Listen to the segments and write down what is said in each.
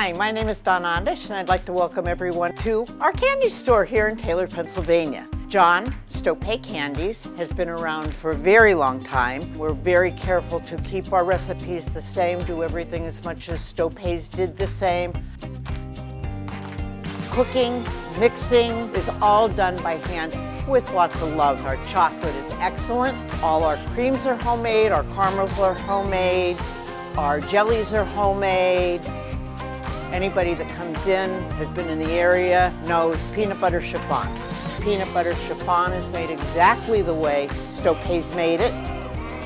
Hi, my name is Donna Ondish, and I'd like to welcome everyone to our candy store here in Taylor, Pennsylvania. Jon Stopay Candies has been around for a very long time. We're very careful to keep our recipes the same, do everything as much as Stopays did the same. Cooking, mixing is all done by hand with lots of love. Our chocolate is excellent. All our creams are homemade, our caramels are homemade, our jellies are homemade. Anybody that comes in, has been in the area, knows Peanut Butter Chiffon. Peanut Butter Chiffon is made exactly the way Stopay's made it.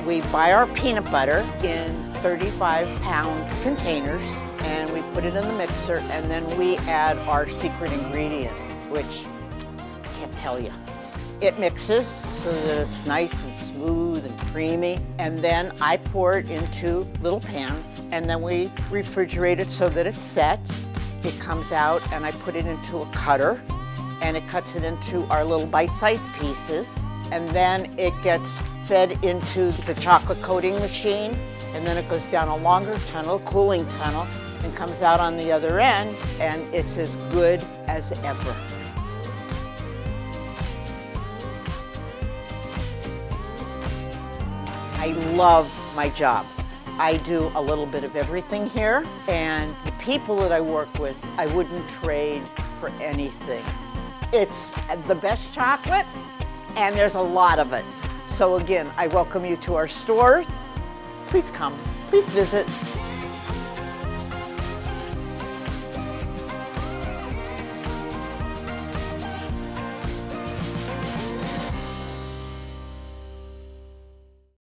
We buy our peanut butter in 35-pound containers, and we put it in the mixer, and then we add our secret ingredient, which I can't tell you. It mixes so that it's nice and smooth and creamy, and then I pour it into little pans, and then we refrigerate it so that it sets. It comes out, and I put it into a cutter, and it cuts it into our little bite-sized pieces, and then it gets fed into the chocolate coating machine, and then it goes down a longer tunnel, cooling tunnel, and comes out on the other end, and it's as good as ever. I love my job. I do a little bit of everything here, and the people that I work with, I wouldn't trade for anything. It's the best chocolate, and there's a lot of it. So again, I welcome you to our store. Please come, please visit.